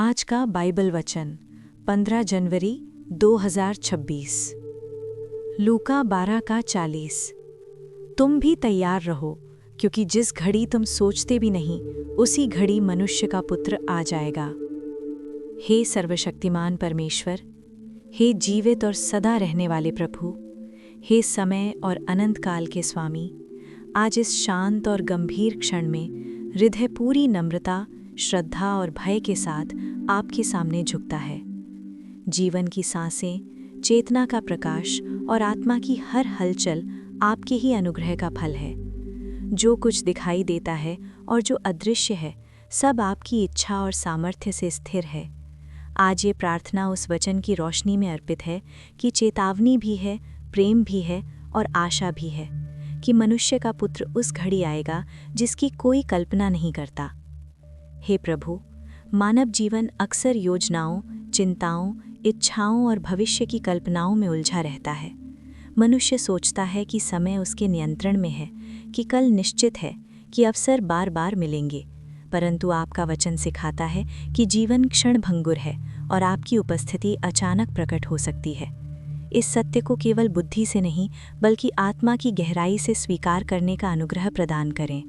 आज का बाइबल वचन 15 जनवरी 2026। लूका 12 का 40। तुम भी तैयार रहो, क्योंकि जिस घड़ी तुम सोचते भी नहीं उसी घड़ी मनुष्य का पुत्र आ जाएगा। हे सर्वशक्तिमान परमेश्वर, हे जीवित और सदा रहने वाले प्रभु, हे समय और अनंत काल के स्वामी, आज इस शांत और गंभीर क्षण में हृदय पूरी नम्रता, श्रद्धा और भय के साथ आपके सामने झुकता है। जीवन की सांसें, चेतना का प्रकाश और आत्मा की हर हलचल आपके ही अनुग्रह का फल है। जो कुछ दिखाई देता है और जो अदृश्य है, सब आपकी इच्छा और सामर्थ्य से स्थिर है। आज ये प्रार्थना उस वचन की रोशनी में अर्पित है कि चेतावनी भी है, प्रेम भी है और आशा भी है कि मनुष्य का पुत्र उस घड़ी आएगा जिसकी कोई कल्पना नहीं करता। हे प्रभु, मानव जीवन अक्सर योजनाओं, चिंताओं, इच्छाओं और भविष्य की कल्पनाओं में उलझा रहता है। मनुष्य सोचता है कि समय उसके नियंत्रण में है, कि कल निश्चित है, कि अवसर बार बार मिलेंगे। परंतु आपका वचन सिखाता है कि जीवन क्षणभंगुर है और आपकी उपस्थिति अचानक प्रकट हो सकती है। इस सत्य को केवल बुद्धि से नहीं, बल्कि आत्मा की गहराई से स्वीकार करने का अनुग्रह प्रदान करें।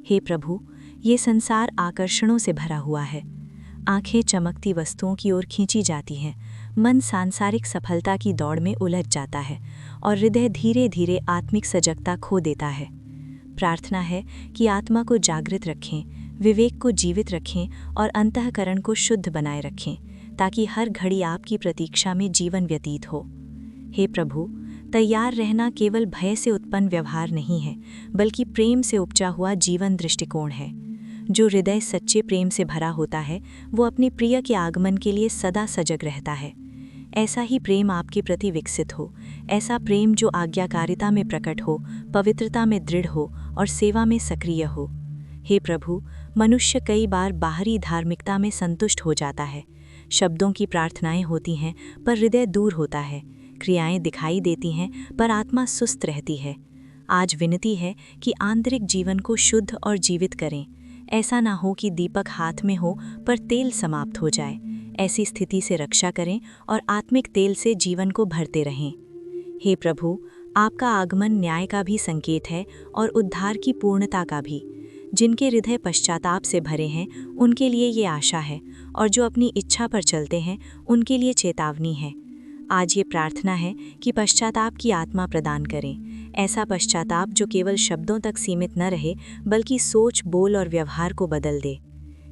हे प्रभु, ये संसार आकर्षणों से भरा हुआ है। आंखें चमकती वस्तुओं की ओर खींची जाती हैं, मन सांसारिक सफलता की दौड़ में उलझ जाता है और हृदय धीरे धीरे आत्मिक सजगता खो देता है। प्रार्थना है कि आत्मा को जागृत रखें, विवेक को जीवित रखें और अंतःकरण को शुद्ध बनाए रखें, ताकि हर घड़ी आपकी प्रतीक्षा में जीवन व्यतीत हो। हे प्रभु, तैयार रहना केवल भय से उत्पन्न व्यवहार नहीं है, बल्कि प्रेम से उपजा हुआ जीवन दृष्टिकोण है। जो हृदय सच्चे प्रेम से भरा होता है, वो अपने प्रिय के आगमन के लिए सदा सजग रहता है। ऐसा ही प्रेम आपके प्रति विकसित हो, ऐसा प्रेम जो आज्ञाकारिता में प्रकट हो, पवित्रता में दृढ़ हो और सेवा में सक्रिय हो। हे प्रभु, मनुष्य कई बार बाहरी धार्मिकता में संतुष्ट हो जाता है। शब्दों की प्रार्थनाएं होती हैं, पर हृदय दूर होता है। क्रियाएं दिखाई देती हैं, पर आत्मा सुस्त रहती है। आज विनती है कि आंतरिक जीवन को शुद्ध और जीवित करें। ऐसा ना हो कि दीपक हाथ में हो पर तेल समाप्त हो जाए। ऐसी स्थिति से रक्षा करें और आत्मिक तेल से जीवन को भरते रहें। हे प्रभु, आपका आगमन न्याय का भी संकेत है और उद्धार की पूर्णता का भी। जिनके हृदय पश्चाताप से भरे हैं, उनके लिए ये आशा है, और जो अपनी इच्छा पर चलते हैं, उनके लिए चेतावनी है। आज ये प्रार्थना है कि पश्चाताप की आत्मा प्रदान करें, ऐसा पश्चाताप जो केवल शब्दों तक सीमित न रहे, बल्कि सोच, बोल और व्यवहार को बदल दे।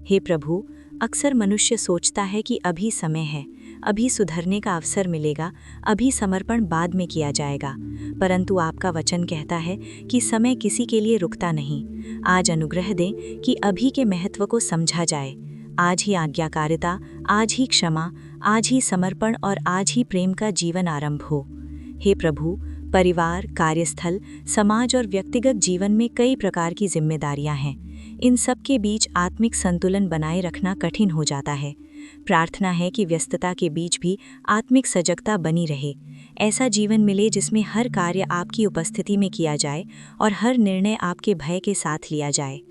हे प्रभु, अक्सर मनुष्य सोचता है कि अभी समय है, अभी सुधरने का अवसर मिलेगा, अभी समर्पण बाद में किया जाएगा। परंतु आपका वचन कहता है कि समय किसी के लिए रुकता नहीं। आज अनुग्रह दें कि अभी के महत्व को समझा जाए। आज ही आज्ञाकारिता, आज ही क्षमा, आज ही समर्पण और आज ही प्रेम का जीवन आरंभ हो। हे प्रभु, परिवार, कार्यस्थल, समाज और व्यक्तिगत जीवन में कई प्रकार की जिम्मेदारियां हैं। इन सब के बीच आत्मिक संतुलन बनाए रखना कठिन हो जाता है। प्रार्थना है कि व्यस्तता के बीच भी आत्मिक सजगता बनी रहे। ऐसा जीवन मिले जिसमें हर कार्य आपकी उपस्थिति में किया जाए और हर निर्णय आपके भय के साथ लिया जाए।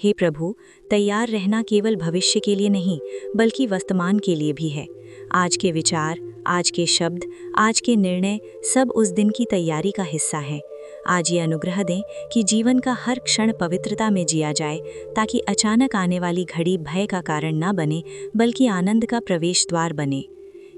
हे प्रभु, तैयार रहना केवल भविष्य के लिए नहीं, बल्कि वर्तमान के लिए भी है। आज के विचार, आज के शब्द, आज के निर्णय सब उस दिन की तैयारी का हिस्सा हैं। आज ये अनुग्रह दें कि जीवन का हर क्षण पवित्रता में जिया जाए, ताकि अचानक आने वाली घड़ी भय का कारण न बने, बल्कि आनंद का प्रवेश द्वार बने।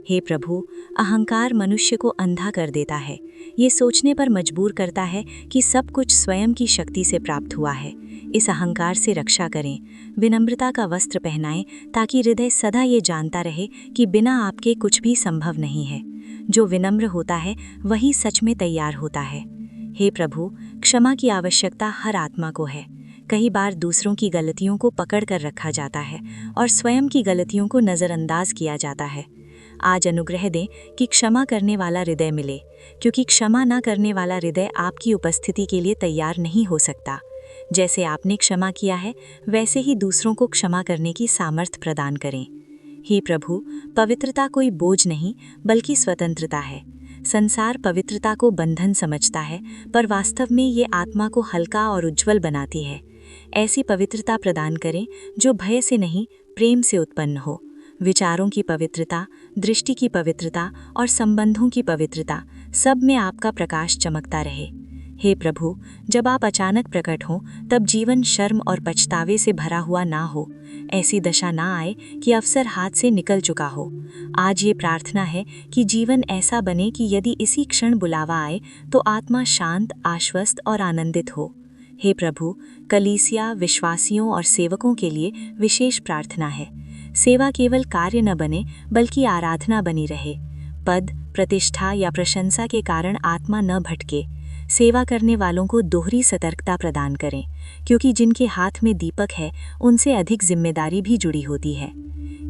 हे प्रभु, अहंकार मनुष्य को अंधा कर देता है। ये सोचने पर मजबूर करता है कि सब कुछ स्वयं की शक्ति से प्राप्त हुआ है। इस अहंकार से रक्षा करें, विनम्रता का वस्त्र पहनाएं, ताकि हृदय सदा ये जानता रहे कि बिना आपके कुछ भी संभव नहीं है। जो विनम्र होता है वही सच में तैयार होता है। हे प्रभु, क्षमा की आवश्यकता हर आत्मा को है। कई बार दूसरों की गलतियों को पकड़ कर रखा जाता है और स्वयं की गलतियों को नज़रअंदाज किया जाता है। आज अनुग्रह दें कि क्षमा करने वाला हृदय मिले, क्योंकि क्षमा न करने वाला हृदय आपकी उपस्थिति के लिए तैयार नहीं हो सकता। जैसे आपने क्षमा किया है, वैसे ही दूसरों को क्षमा करने की सामर्थ्य प्रदान करें। हे प्रभु, पवित्रता कोई बोझ नहीं, बल्कि स्वतंत्रता है। संसार पवित्रता को बंधन समझता है, पर वास्तव में ये आत्मा को हल्का और उज्जवल बनाती है। ऐसी पवित्रता प्रदान करें जो भय से नहीं, प्रेम से उत्पन्न हो। विचारों की पवित्रता, दृष्टि की पवित्रता और संबंधों की पवित्रता, सब में आपका प्रकाश चमकता रहे। हे प्रभु, जब आप अचानक प्रकट हों तब जीवन शर्म और पछतावे से भरा हुआ ना हो, ऐसी दशा ना आए कि अवसर हाथ से निकल चुका हो। आज ये प्रार्थना है कि जीवन ऐसा बने कि यदि इसी क्षण बुलावा आए तो आत्मा शांत, आश्वस्त और आनंदित हो। हे प्रभु, कलीसिया, विश्वासियों और सेवकों के लिए विशेष प्रार्थना है। सेवा केवल कार्य न बने बल्कि आराधना बनी रहे। पद, प्रतिष्ठा या प्रशंसा के कारण आत्मा न भटके। सेवा करने वालों को दोहरी सतर्कता प्रदान करें, क्योंकि जिनके हाथ में दीपक है उनसे अधिक जिम्मेदारी भी जुड़ी होती है।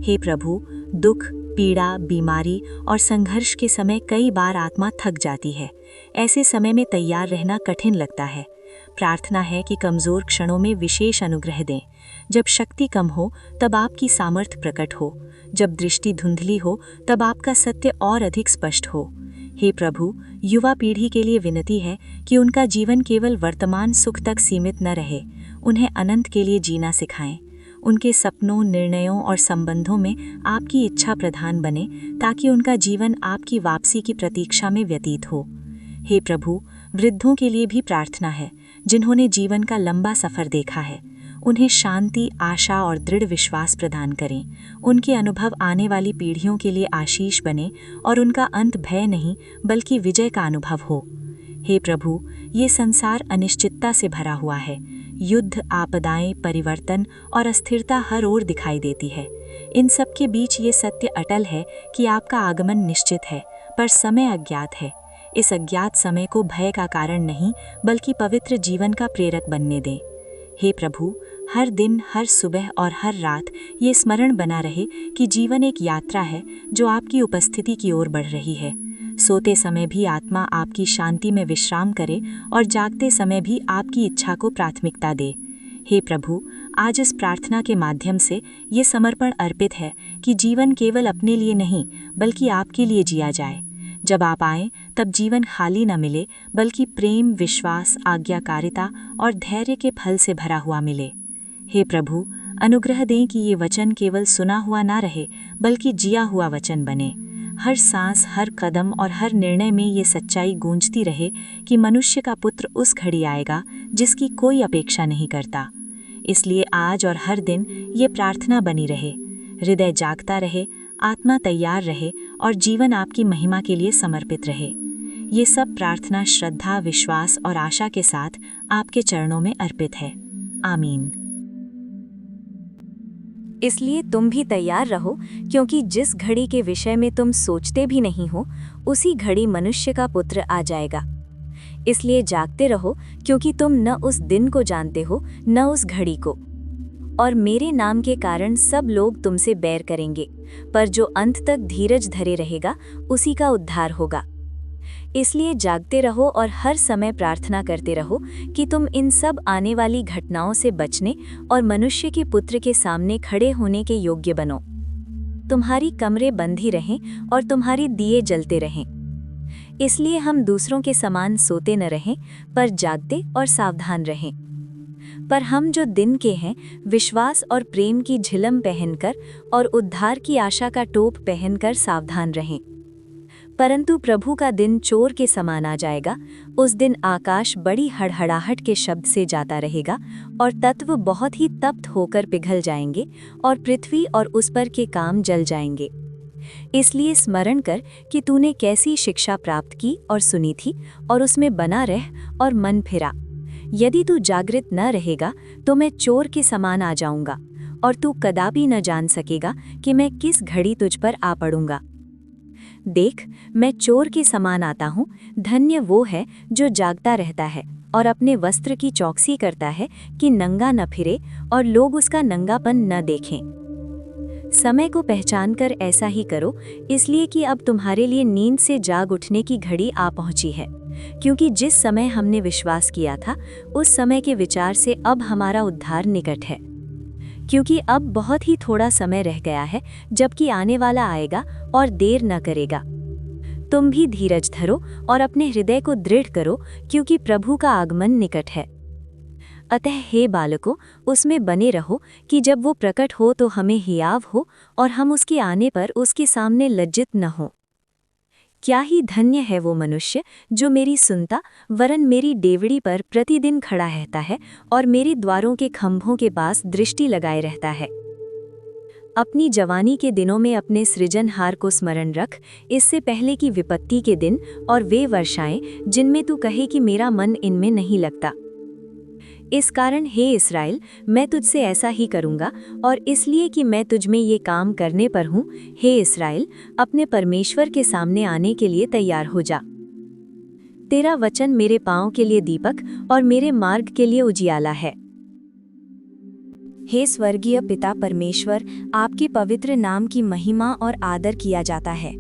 हे प्रभु, दुख, पीड़ा, बीमारी और संघर्ष के समय कई बार आत्मा थक जाती है। ऐसे समय में तैयार रहना कठिन लगता है। प्रार्थना है कि कमज़ोर क्षणों में विशेष अनुग्रह दें। जब शक्ति कम हो तब आपकी सामर्थ्य प्रकट हो। जब दृष्टि धुंधली हो तब आपका सत्य और अधिक स्पष्ट हो। हे प्रभु, युवा पीढ़ी के लिए विनती है कि उनका जीवन केवल वर्तमान सुख तक सीमित न रहे। उन्हें अनंत के लिए जीना सिखाएं। उनके सपनों, निर्णयों और संबंधों में आपकी इच्छा प्रधान बने, ताकि उनका जीवन आपकी वापसी की प्रतीक्षा में व्यतीत हो। हे प्रभु, वृद्धों के लिए भी प्रार्थना है, जिन्होंने जीवन का लंबा सफ़र देखा है। उन्हें शांति, आशा और दृढ़ विश्वास प्रदान करें। उनके अनुभव आने वाली पीढ़ियों के लिए आशीष बने और उनका अंत भय नहीं बल्कि विजय का अनुभव हो। हे प्रभु, ये संसार अनिश्चितता से भरा हुआ है। युद्ध, आपदाएं, परिवर्तन और अस्थिरता हर ओर दिखाई देती है। इन सब के बीच ये सत्य अटल है कि आपका आगमन निश्चित है, पर समय अज्ञात है। इस अज्ञात समय को भय का कारण नहीं बल्कि पवित्र जीवन का प्रेरक बनने दें। हे प्रभु, हर दिन, हर सुबह और हर रात ये स्मरण बना रहे कि जीवन एक यात्रा है जो आपकी उपस्थिति की ओर बढ़ रही है। सोते समय भी आत्मा आपकी शांति में विश्राम करे और जागते समय भी आपकी इच्छा को प्राथमिकता दे। हे प्रभु, आज इस प्रार्थना के माध्यम से ये समर्पण अर्पित है कि जीवन केवल अपने लिए नहीं बल्कि आपके लिए जिया जाए। जब आप आएं तब जीवन खाली न मिले बल्कि प्रेम, विश्वास, आज्ञाकारिता और धैर्य के फल से भरा हुआ मिले। हे प्रभु, अनुग्रह दें कि ये वचन केवल सुना हुआ ना रहे बल्कि जिया हुआ वचन बने। हर सांस, हर कदम और हर निर्णय में ये सच्चाई गूंजती रहे कि मनुष्य का पुत्र उस घड़ी आएगा जिसकी कोई अपेक्षा नहीं करता। इसलिए आज और हर दिन ये प्रार्थना बनी रहे। हृदय जागता रहे, आत्मा तैयार रहे और जीवन आपकी महिमा के लिए समर्पित रहे। ये सब प्रार्थना श्रद्धा, विश्वास और आशा के साथ आपके चरणों में अर्पित है। आमीन। इसलिए तुम भी तैयार रहो, क्योंकि जिस घड़ी के विषय में तुम सोचते भी नहीं हो, उसी घड़ी मनुष्य का पुत्र आ जाएगा। इसलिए जागते रहो, क्योंकि तुम न उस दिन को जानते हो न उस घड़ी को। और मेरे नाम के कारण सब लोग तुमसे बैर करेंगे, पर जो अंत तक धीरज धरे रहेगा उसी का उद्धार होगा। इसलिए जागते रहो और हर समय प्रार्थना करते रहो कि तुम इन सब आने वाली घटनाओं से बचने और मनुष्य के पुत्र के सामने खड़े होने के योग्य बनो। तुम्हारी कमरें बंद ही रहें और तुम्हारे दिए जलते रहें। इसलिए हम दूसरों के समान सोते न रहें, पर जागते और सावधान रहें। पर हम जो दिन के हैं, विश्वास और प्रेम की झिलम पहनकर और उद्धार की आशा का टोप पहनकर सावधान रहें। परंतु प्रभु का दिन चोर के समान आ जाएगा। उस दिन आकाश बड़ी हड़हड़ाहट के शब्द से जाता रहेगा और तत्व बहुत ही तप्त होकर पिघल जाएंगे और पृथ्वी और उस पर के काम जल जाएंगे। इसलिए स्मरण कर कि तूने कैसी शिक्षा प्राप्त की और सुनी थी, और उसमें बना रह और मन फिरा। यदि तू जागृत न रहेगा तो मैं चोर के समान आ जाऊंगा और तू कदापि न जान सकेगा कि मैं किस घड़ी तुझ पर आ पड़ूंगा। देख, मैं चोर के समान आता हूँ। धन्य वो है जो जागता रहता है और अपने वस्त्र की चौकसी करता है कि नंगा न फिरे और लोग उसका नंगापन न देखें। समय को पहचान कर ऐसा ही करो, इसलिए कि अब तुम्हारे लिए नींद से जाग उठने की घड़ी आ पहुंची है। क्योंकि जिस समय हमने विश्वास किया था, उस समय के विचार से अब हमारा उद्धार निकट है। क्योंकि अब बहुत ही थोड़ा समय रह गया है, जबकि आने वाला आएगा और देर न करेगा। तुम भी धीरज धरो और अपने हृदय को दृढ़ करो, क्योंकि प्रभु का आगमन निकट है। अतः हे बालकों, उसमें बने रहो कि जब वो प्रकट हो तो हमें हियाव हो और हम उसके आने पर उसके सामने लज्जित न हो। क्या ही धन्य है वो मनुष्य जो मेरी सुनता, वरन मेरी डेवड़ी पर प्रतिदिन खड़ा रहता है और मेरे द्वारों के खंभों के पास दृष्टि लगाए रहता है। अपनी जवानी के दिनों में अपने सृजनहार को स्मरण रख, इससे पहले कि विपत्ति के दिन और वे वर्षाएं जिनमें तू कहे कि मेरा मन इनमें नहीं लगता। इस कारण हे इस्राएल, मैं तुझसे ऐसा ही करूँगा, और इसलिए कि मैं तुझ में ये काम करने पर हूँ, हे इस्राएल, अपने परमेश्वर के सामने आने के लिए तैयार हो जा। तेरा वचन मेरे पाँव के लिए दीपक और मेरे मार्ग के लिए उजियाला है। हे स्वर्गीय पिता परमेश्वर, आपके पवित्र नाम की महिमा और आदर किया जाता है।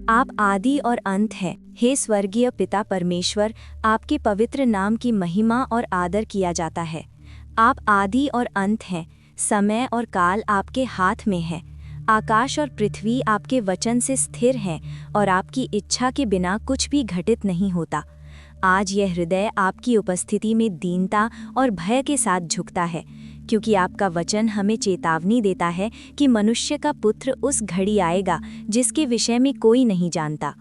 आप आदि और अंत हैं। हे स्वर्गीय पिता परमेश्वर, आपके पवित्र नाम की महिमा और आदर किया जाता है। आप आदि और अंत हैं। समय और काल आपके हाथ में है। आकाश और पृथ्वी आपके वचन से स्थिर हैं और आपकी इच्छा के बिना कुछ भी घटित नहीं होता। आज यह हृदय आपकी उपस्थिति में दीनता और भय के साथ झुकता है, क्योंकि आपका वचन हमें चेतावनी देता है कि मनुष्य का पुत्र उस घड़ी आएगा जिसके विषय में कोई नहीं जानता।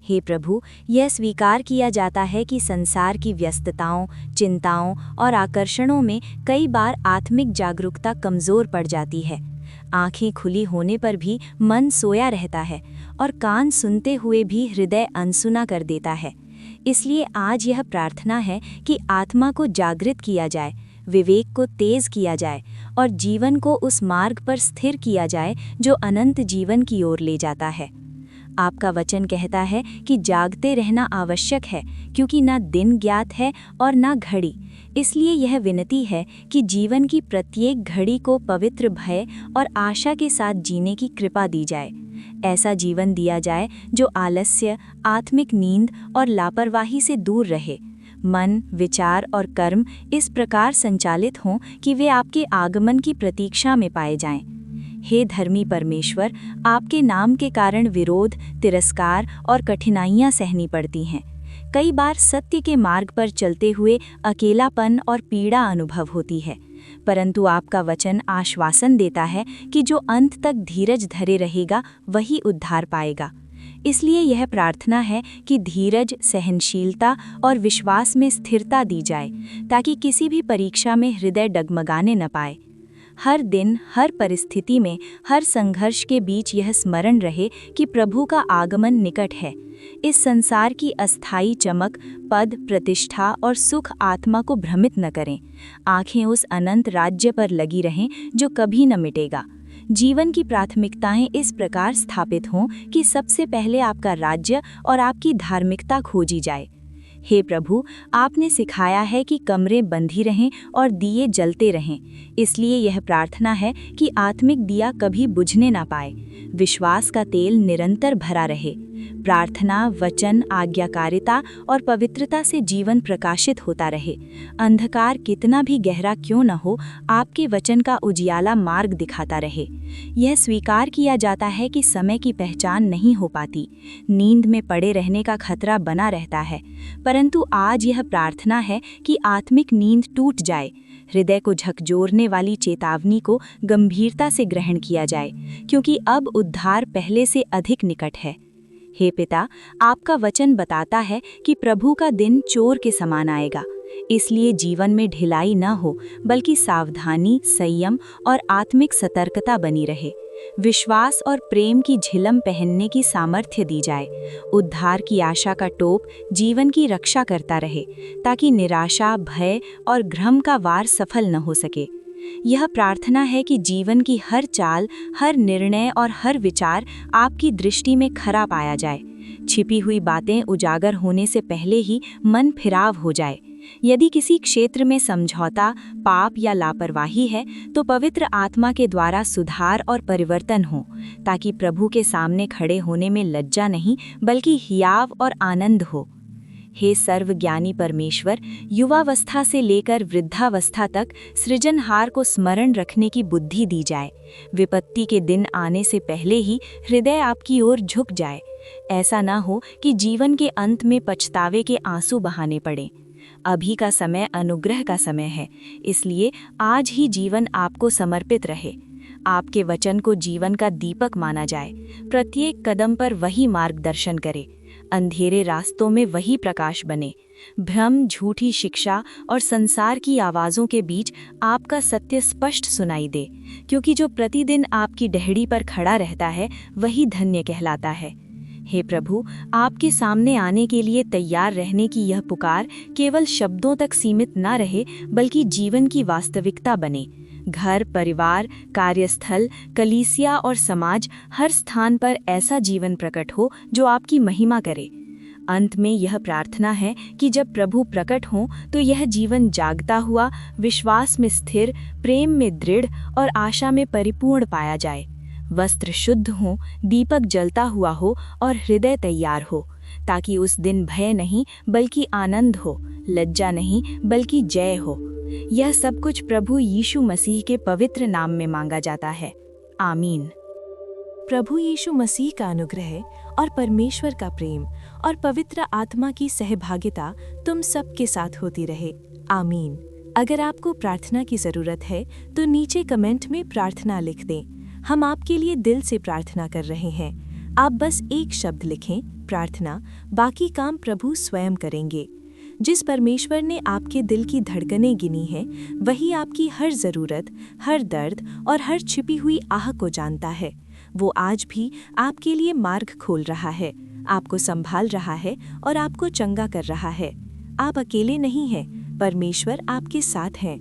हे प्रभु, यह स्वीकार किया जाता है कि संसार की व्यस्तताओं, चिंताओं और आकर्षणों में कई बार आत्मिक जागरूकता कमज़ोर पड़ जाती है। आँखें खुली होने पर भी मन सोया रहता है और कान सुनते हुए भी हृदय अनसुना कर देता है। इसलिए आज यह प्रार्थना है कि आत्मा को जागृत किया जाए, विवेक को तेज किया जाए और जीवन को उस मार्ग पर स्थिर किया जाए जो अनंत जीवन की ओर ले जाता है। आपका वचन कहता है कि जागते रहना आवश्यक है, क्योंकि ना दिन ज्ञात है और ना घड़ी। इसलिए यह विनती है कि जीवन की प्रत्येक घड़ी को पवित्र भय और आशा के साथ जीने की कृपा दी जाए। ऐसा जीवन दिया जाए जो आलस्य, आत्मिक नींद और लापरवाही से दूर रहे। मन, विचार और कर्म इस प्रकार संचालित हों कि वे आपके आगमन की प्रतीक्षा में पाए जाएं। हे धर्मी परमेश्वर, आपके नाम के कारण विरोध, तिरस्कार और कठिनाइयां सहनी पड़ती हैं। कई बार सत्य के मार्ग पर चलते हुए अकेलापन और पीड़ा अनुभव होती है, परंतु आपका वचन आश्वासन देता है कि जो अंत तक धीरज धरे रहेगा वही उद्धार पाएगा। इसलिए यह प्रार्थना है कि धीरज, सहनशीलता और विश्वास में स्थिरता दी जाए, ताकि किसी भी परीक्षा में हृदय डगमगाने न पाए। हर दिन, हर परिस्थिति में, हर संघर्ष के बीच यह स्मरण रहे कि प्रभु का आगमन निकट है। इस संसार की अस्थायी चमक, पद, प्रतिष्ठा और सुख आत्मा को भ्रमित न करें। आंखें उस अनंत राज्य पर लगी रहें जो कभी न मिटेगा। जीवन की प्राथमिकताएं इस प्रकार स्थापित हों कि सबसे पहले आपका राज्य और आपकी धार्मिकता खोजी जाए। हे प्रभु, आपने सिखाया है कि कमरें बंधी रहें और दिए जलते रहें। इसलिए यह प्रार्थना है कि आत्मिक दिया कभी बुझने ना पाए, विश्वास का तेल निरंतर भरा रहे। प्रार्थना, वचन, आज्ञाकारिता और पवित्रता से जीवन प्रकाशित होता रहे। अंधकार कितना भी गहरा क्यों न हो, आपके वचन का उजियाला मार्ग दिखाता रहे। यह स्वीकार किया जाता है कि समय की पहचान नहीं हो पाती, नींद में पड़े रहने का खतरा बना रहता है, परंतु आज यह प्रार्थना है कि आत्मिक नींद टूट जाए, हृदय को झकझोरने वाली चेतावनी को गंभीरता से ग्रहण किया जाए, क्योंकि अब उद्धार पहले से अधिक निकट है। हे पिता, आपका वचन बताता है कि प्रभु का दिन चोर के समान आएगा। इसलिए जीवन में ढिलाई न हो, बल्कि सावधानी, संयम और आत्मिक सतर्कता बनी रहे। विश्वास और प्रेम की झिलम पहनने की सामर्थ्य दी जाए। उद्धार की आशा का टोप जीवन की रक्षा करता रहे, ताकि निराशा, भय और भ्रम का वार सफल न हो सके। यह प्रार्थना है कि जीवन की हर चाल, हर निर्णय और हर विचार आपकी दृष्टि में खरा पाया जाए। छिपी हुई बातें उजागर होने से पहले ही मन फिराव हो जाए। यदि किसी क्षेत्र में समझौता, पाप या लापरवाही है, तो पवित्र आत्मा के द्वारा सुधार और परिवर्तन हो, ताकि प्रभु के सामने खड़े होने में लज्जा नहीं, बल्कि हियाव और आनंद हो। हे सर्वज्ञानी परमेश्वर, युवावस्था से लेकर वृद्धावस्था तक सृजनहार को स्मरण रखने की बुद्धि दी जाए। विपत्ति के दिन आने से पहले ही हृदय आपकी ओर झुक जाए। ऐसा ना हो कि जीवन के अंत में पछतावे के आंसू बहाने पड़ें। अभी का समय अनुग्रह का समय है, इसलिए आज ही जीवन आपको समर्पित रहे। आपके वचन को जीवन का दीपक माना जाए। प्रत्येक कदम पर वही मार्गदर्शन करे, अंधेरे रास्तों में वही प्रकाश बने। भ्रम, झूठी शिक्षा और संसार की आवाज़ों के बीच आपका सत्य स्पष्ट सुनाई दे, क्योंकि जो प्रतिदिन आपकी डेहड़ी पर खड़ा रहता है वही धन्य कहलाता है। हे प्रभु, आपके सामने आने के लिए तैयार रहने की यह पुकार केवल शब्दों तक सीमित न रहे, बल्कि जीवन की वास्तविकता बने। घर, परिवार, कार्यस्थल, कलीसिया और समाज, हर स्थान पर ऐसा जीवन प्रकट हो जो आपकी महिमा करे। अंत में यह प्रार्थना है कि जब प्रभु प्रकट हों तो यह जीवन जागता हुआ, विश्वास में स्थिर, प्रेम में दृढ़ और आशा में परिपूर्ण पाया जाए। वस्त्र शुद्ध हों, दीपक जलता हुआ हो और हृदय तैयार हो, ताकि उस दिन भय नहीं बल्कि आनंद हो, लज्जा नहीं बल्कि जय हो। यह सब कुछ प्रभु यीशु मसीह के पवित्र नाम में मांगा जाता है। आमीन। प्रभु यीशु मसीह का अनुग्रह और परमेश्वर का प्रेम और पवित्र आत्मा की सहभागिता तुम सबके साथ होती रहे। आमीन। अगर आपको प्रार्थना की जरूरत है तो नीचे कमेंट में प्रार्थना लिख दें। हम आपके लिए दिल से प्रार्थना कर रहे हैं। आप बस एक शब्द लिखें, प्रार्थना, बाकी काम प्रभु स्वयं करेंगे। जिस परमेश्वर ने आपके दिल की धड़कनें गिनी हैं, वही आपकी हर ज़रूरत, हर दर्द और हर छिपी हुई आह को जानता है। वो आज भी आपके लिए मार्ग खोल रहा है, आपको संभाल रहा है और आपको चंगा कर रहा है। आप अकेले नहीं हैं, परमेश्वर आपके साथ हैं।